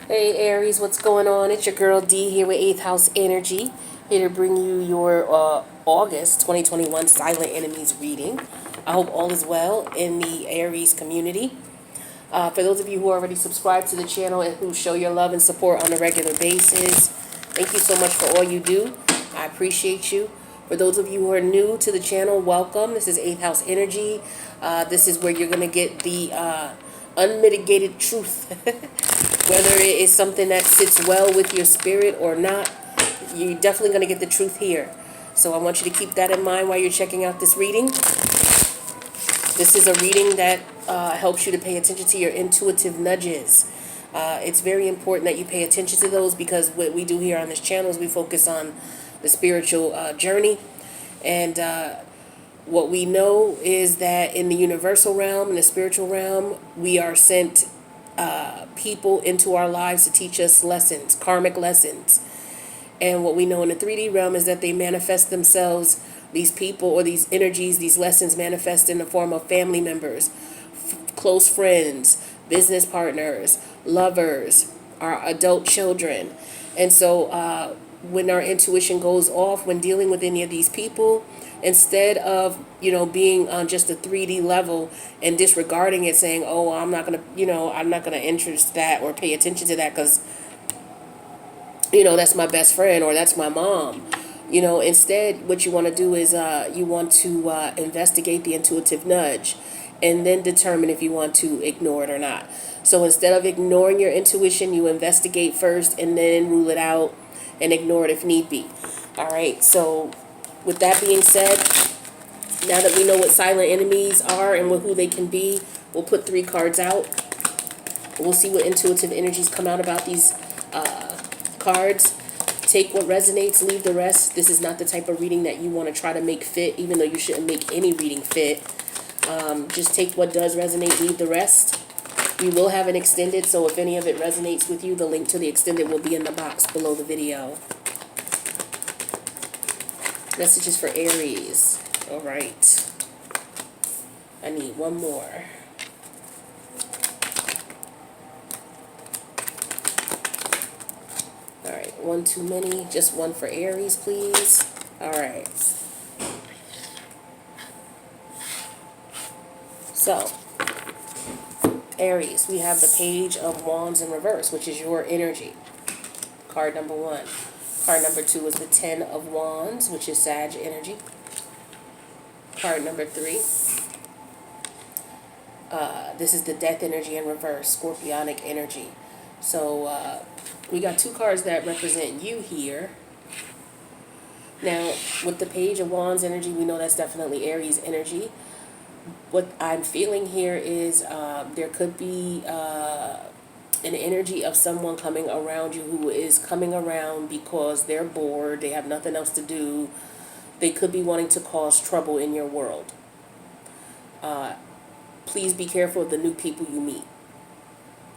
Hey Aries, what's going on? It's your girl D here with 8th House Energy, here to bring you your August 2021 Silent Enemies reading. I hope all is well in the Aries community. For those of you who already subscribed to the channel and who show your love and support on a regular basis, thank you so much for all you do. I appreciate you. For those of you who are new to the channel, welcome. This is 8th House Energy. This is where you're going to get the unmitigated truth. Whether it is something that sits well with your spirit or not, you're definitely going to get the truth here. So I want you to keep that in mind while you're checking out this reading. This is a reading that helps you to pay attention to your intuitive nudges. It's very important that you pay attention to those, because what we do here on this channel is we focus on the spiritual journey. And what we know is that in the universal realm, in the spiritual realm, we are sent people into our lives to teach us lessons, karmic lessons. And what we know in the 3D realm is that they manifest themselves, these people or these energies, these lessons manifest in the form of family members, close friends, business partners, lovers, our adult children. And so when our intuition goes off when dealing with any of these people, instead of being on just a 3D level and disregarding it, saying, oh, I'm not gonna interest that or pay attention to that because that's my best friend or that's my mom. Instead what you want to do is you want to investigate the intuitive nudge and then determine if you want to ignore it or not. So instead of ignoring your intuition, you investigate first and then rule it out and ignore it if need be. All right, so with that being said, now that we know what silent enemies are and who they can be, we'll put 3 cards out. We'll see what intuitive energies come out about these cards. Take what resonates, leave the rest. This is not the type of reading that you want to try to make fit, even though you shouldn't make any reading fit. Just take what does resonate, leave the rest. We will have an extended, so if any of it resonates with you, the link to the extended will be in the box below the video. Messages for Aries. All right. I need one more. All right, one too many. Just one for Aries, please. All right. So, Aries, we have the Page of Wands in reverse, which is your energy. Card number 1. Card number 2 is the 10 of Wands, which is Sag energy. Card number 3. This is the Death energy in reverse, Scorpionic energy. So we got 2 cards that represent you here. Now, with the Page of Wands energy, we know that's definitely Aries energy. What I'm feeling here is there could be an energy of someone coming around you who is coming around because they're bored, they have nothing else to do. They could be wanting to cause trouble in your world. Please be careful of the new people you meet.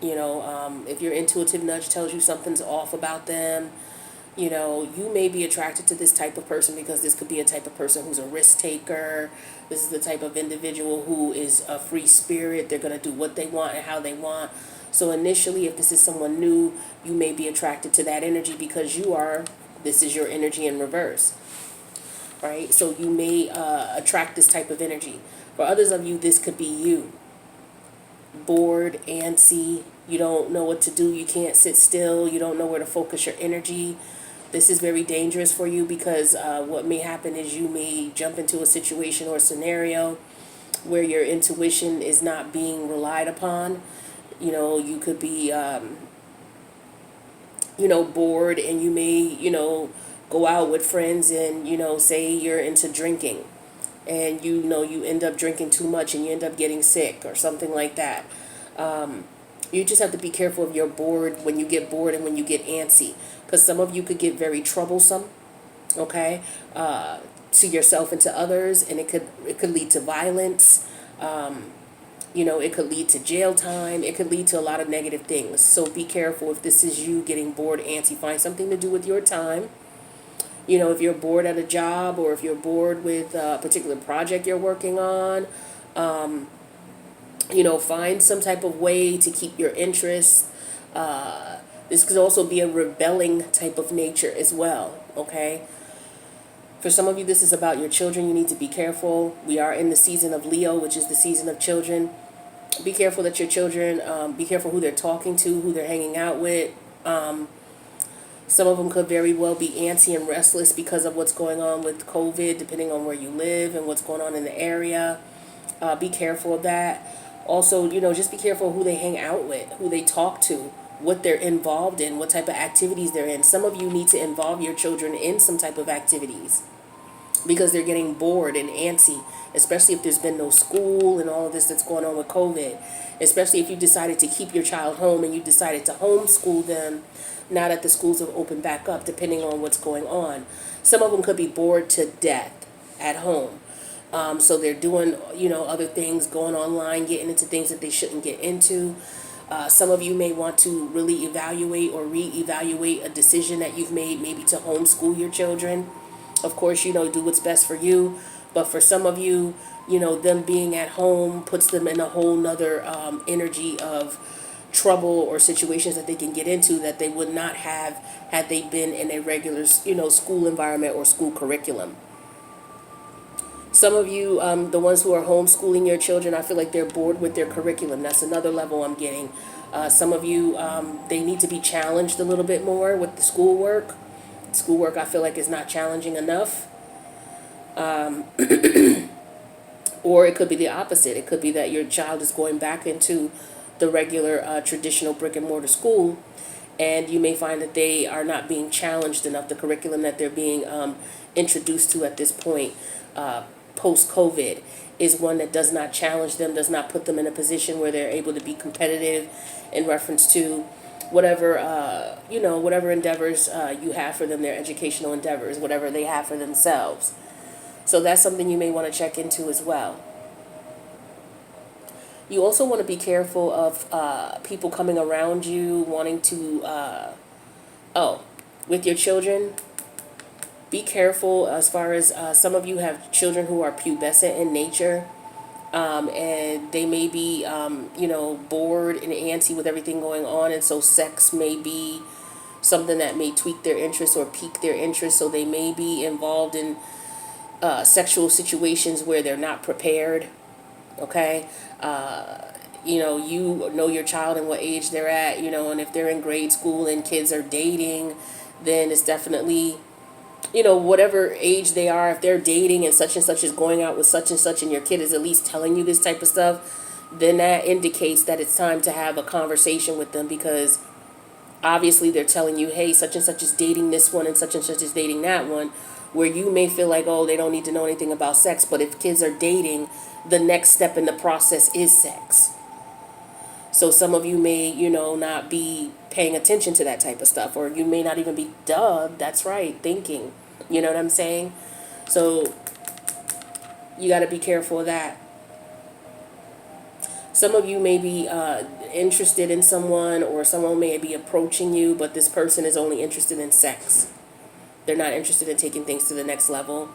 If your intuitive nudge tells you something's off about them, you may be attracted to this type of person because this could be a type of person who's a risk taker. This is the type of individual who is a free spirit. They're going to do what they want and how they want. So initially, if this is someone new, you may be attracted to that energy because this is your energy in reverse, right? So you may attract this type of energy. For others of you, this could be you. Bored, antsy, you don't know what to do, you can't sit still, you don't know where to focus your energy. This is very dangerous for you because what may happen is you may jump into a situation or scenario where your intuition is not being relied upon. You could be, bored, and you may, go out with friends and, say you're into drinking. And you end up drinking too much and you end up getting sick or something like that. You just have to be careful if you're bored, when you get bored and when you get antsy. Because some of you could get very troublesome, okay, to yourself and to others. And it could lead to violence. It could lead to jail time. It could lead to a lot of negative things. So be careful if this is you getting bored, antsy. Find something to do with your time. If you're bored at a job or if you're bored with a particular project you're working on, find some type of way to keep your interest This could also be a rebelling type of nature as well, okay? For some of you, this is about your children. You need to be careful. We are in the season of Leo, which is the season of children. Be careful that your children, be careful who they're talking to, who they're hanging out with. Some of them could very well be antsy and restless because of what's going on with COVID, depending on where you live and what's going on in the area. Be careful of that. Also, just be careful who they hang out with, who they talk to, what they're involved in, what type of activities they're in. Some of you need to involve your children in some type of activities because they're getting bored and antsy, especially if there's been no school and all of this that's going on with COVID. Especially if you decided to keep your child home and you decided to homeschool them now that the schools have opened back up, depending on what's going on. Some of them could be bored to death at home. So they're doing, other things, going online, getting into things that they shouldn't get into. Some of you may want to really evaluate or reevaluate a decision that you've made, maybe to homeschool your children. Of course, do what's best for you. But for some of you, them being at home puts them in a whole nother energy of trouble or situations that they can get into that they would not have had they been in a regular, school environment or school curriculum. Some of you, the ones who are homeschooling your children, I feel like they're bored with their curriculum. That's another level I'm getting. Some of you, they need to be challenged a little bit more with the schoolwork. Schoolwork, I feel like, is not challenging enough. Or it could be the opposite. It could be that your child is going back into the regular traditional brick and mortar school, and you may find that they are not being challenged enough. The curriculum that they're being introduced to at this point, post-COVID, is one that does not challenge them, does not put them in a position where they're able to be competitive in reference to whatever, whatever endeavors you have for them, their educational endeavors, whatever they have for themselves. So that's something you may want to check into as well. You also want to be careful of people coming around you wanting to, with your children, be careful as far as some of you have children who are pubescent in nature, and they may be, bored and antsy with everything going on, and so sex may be something that may tweak their interest or pique their interest, so they may be involved in sexual situations where they're not prepared, okay? You know your child and what age they're at, and if they're in grade school and kids are dating, then it's definitely, whatever age they are, if they're dating and such is going out with such and your kid is at least telling you this type of stuff, then that indicates that it's time to have a conversation with them, because obviously they're telling you, hey, such is dating this one and such is dating that one, where you may feel like, oh, they don't need to know anything about sex. But if kids are dating, the next step in the process is sex. So some of you may, not be paying attention to that type of stuff, or you may not even be, that's right, thinking. You know what I'm saying? So you got to be careful of that. Some of you may be interested in someone, or someone may be approaching you, but this person is only interested in sex. They're not interested in taking things to the next level.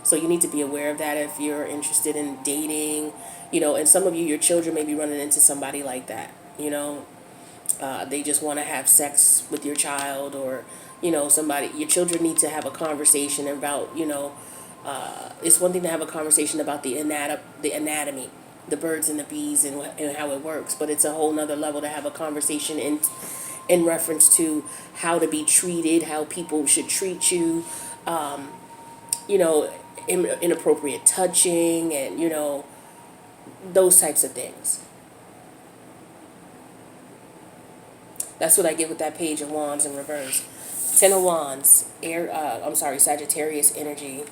So you need to be aware of that if you're interested in dating, and some of you, your children may be running into somebody like that, they just want to have sex with your child, or, your children need to have a conversation about, it's one thing to have a conversation about the anatomy, the birds and the bees and how it works, but it's a whole nother level to have a conversation in reference to how to be treated, how people should treat you, inappropriate touching, and, those types of things. That's what I get with that Page of Wands in reverse. Ten of Wands, Sagittarius energy.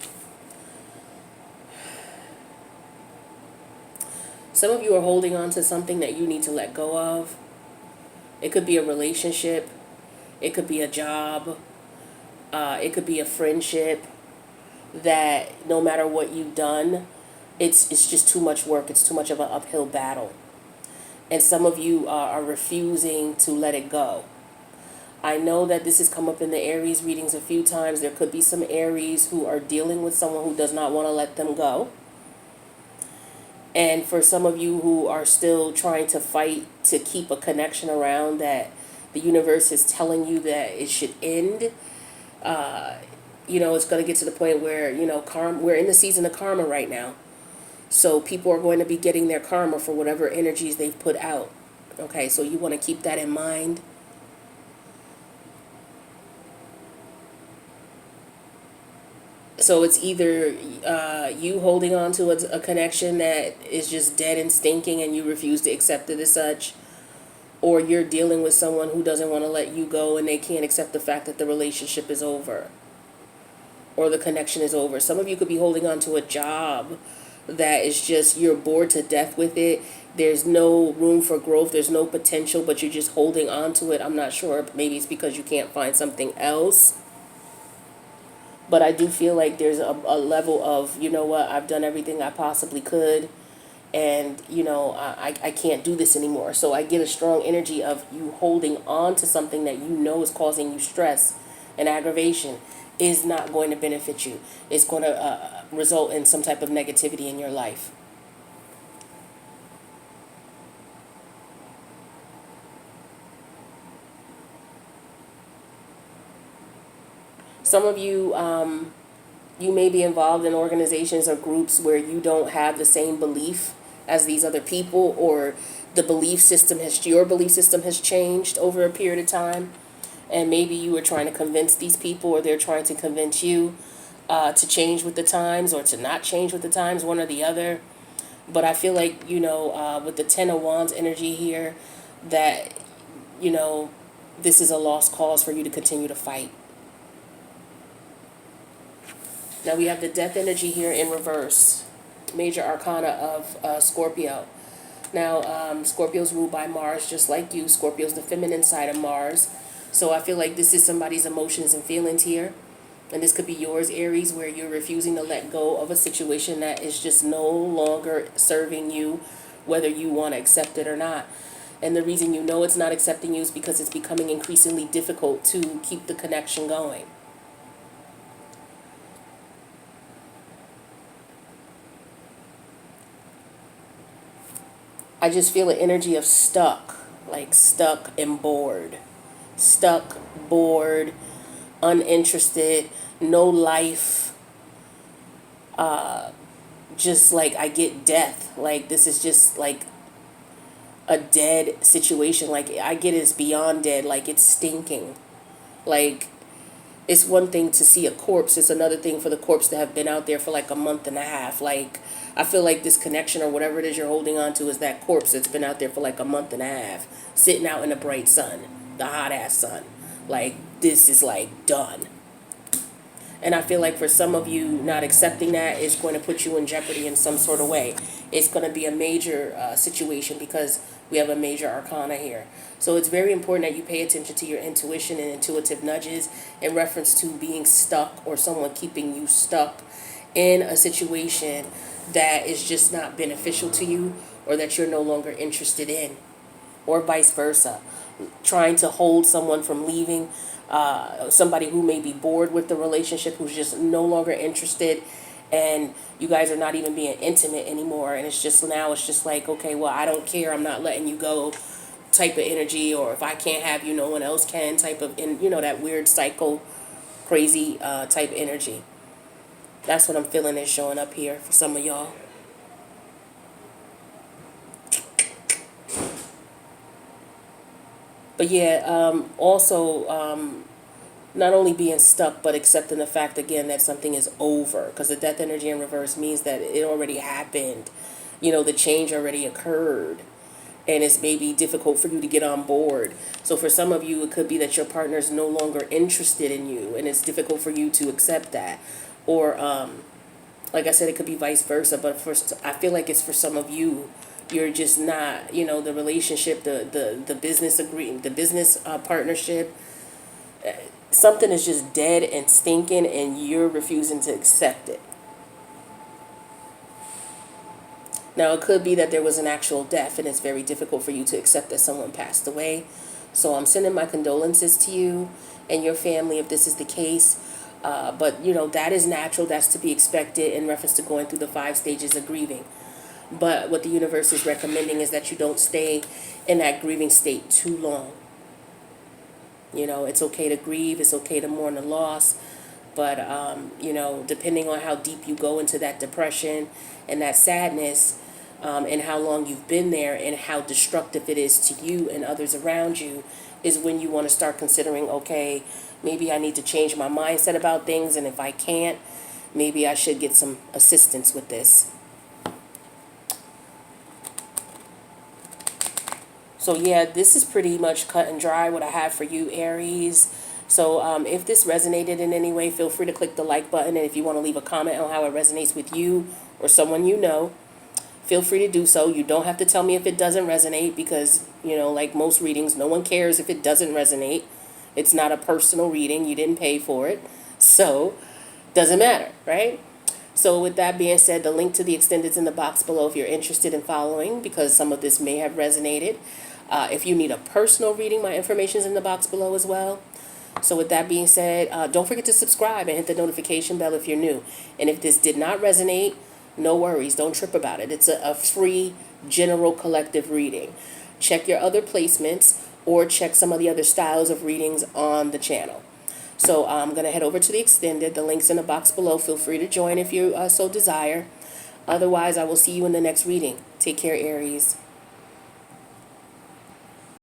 Some of you are holding on to something that you need to let go of. It could be a relationship. It could be a job. It could be a friendship that no matter what you've done, it's just too much work. It's too much of an uphill battle. And some of you are refusing to let it go. I know that this has come up in the Aries readings a few times. There could be some Aries who are dealing with someone who does not want to let them go. And for some of you who are still trying to fight to keep a connection around that The universe is telling you that it should end. It's going to get to the point where, we're in the season of karma right now. So people are going to be getting their karma for whatever energies they've put out. Okay, so you want to keep that in mind. So it's either you holding on to a connection that is just dead and stinking and you refuse to accept it as such, or you're dealing with someone who doesn't want to let you go and they can't accept the fact that the relationship is over or the connection is over. Some of you could be holding on to a job that is just, you're bored to death with it. There's no room for growth. There's no potential, but you're just holding on to it. I'm not sure. Maybe it's because you can't find something else. But I do feel like there's a level of, you know what, I've done everything I possibly could. And, I can't do this anymore. So I get a strong energy of you holding on to something that you know is causing you stress and aggravation is not going to benefit you. It's going to result in some type of negativity in your life. Some of you, you may be involved in organizations or groups where you don't have the same belief as these other people, or your belief system has changed over a period of time. And maybe you are trying to convince these people, or they're trying to convince you to change with the times or to not change with the times, one or the other. But I feel like, with the Ten of Wands energy here, that, this is a lost cause for you to continue to fight. Now we have the Death energy here in reverse, major arcana of Scorpio. Now, Scorpio's ruled by Mars, just like you. Scorpio's the feminine side of Mars. So I feel like this is somebody's emotions and feelings here. And this could be yours, Aries, where you're refusing to let go of a situation that is just no longer serving you, whether you want to accept it or not. And the reason you know it's not accepting you is because it's becoming increasingly difficult to keep the connection going. I just feel an energy of stuck, like stuck and bored. Stuck, bored, uninterested, no life. Just like I get death. Like this is just like a dead situation. Like I get it's beyond dead. Like it's stinking. Like it's one thing to see a corpse. It's another thing for the corpse to have been out there for like a month and a half. Like I feel like this connection or whatever it is you're holding on to is that corpse that's been out there for like a month and a half, sitting out in the bright sun, the hot ass sun. Like this is like done. And I feel like for some of you, not accepting that is going to put you in jeopardy in some sort of way. It's going to be a major situation because we have a major arcana here. So it's very important that you pay attention to your intuition and intuitive nudges in reference to being stuck or someone keeping you stuck in a situation that is just not beneficial to you or that you're no longer interested in, or vice versa. Trying to hold someone from leaving, somebody who may be bored with the relationship, who's just no longer interested, and you guys are not even being intimate anymore, and it's just like, okay, well, I don't care, I'm not letting you go type of energy, or if I can't have you, no one else can type of, that weird cycle, crazy type energy. That's what I'm feeling is showing up here for some of y'all. But yeah, also not only being stuck, but accepting the fact again that something is over. Because the death energy in reverse means that it already happened. The change already occurred. And it's maybe difficult for you to get on board. So for some of you, it could be that your partner is no longer interested in you. And it's difficult for you to accept that. Or, like I said, it could be vice versa. But I feel like it's for some of you. You're just not, the relationship, the business agreement, the business partnership, something is just dead and stinking and you're refusing to accept it. Now, it could be that there was an actual death and it's very difficult for you to accept that someone passed away. So I'm sending my condolences to you and your family if this is the case. But, that is natural. That's to be expected in reference to going through the 5 stages of grieving. But what the universe is recommending is that you don't stay in that grieving state too long. You know, it's okay to grieve. It's okay to mourn the loss. But, you know, depending on how deep you go into that depression and that sadness, and how long you've been there and how destructive it is to you and others around you, is when you want to start considering, okay, maybe I need to change my mindset about things. And if I can't, maybe I should get some assistance with this. So yeah, this is pretty much cut and dry what I have for you, Aries. So if this resonated in any way, feel free to click the like button. And if you want to leave a comment on how it resonates with you or someone you know, feel free to do so. You don't have to tell me if it doesn't resonate because, you know, like most readings, no one cares if it doesn't resonate. It's not a personal reading. You didn't pay for it. So, doesn't matter, right? So with that being said, the link to the extended's in the box below if you're interested in following, because some of this may have resonated. If you need a personal reading, my information's in the box below as well. So with that being said, don't forget to subscribe and hit the notification bell if you're new. And if this did not resonate, no worries. Don't trip about it. It's a free general collective reading. Check your other placements or check some of the other styles of readings on the channel. So I'm going to head over to the extended. The link's in the box below. Feel free to join if you so desire. Otherwise, I will see you in the next reading. Take care, Aries.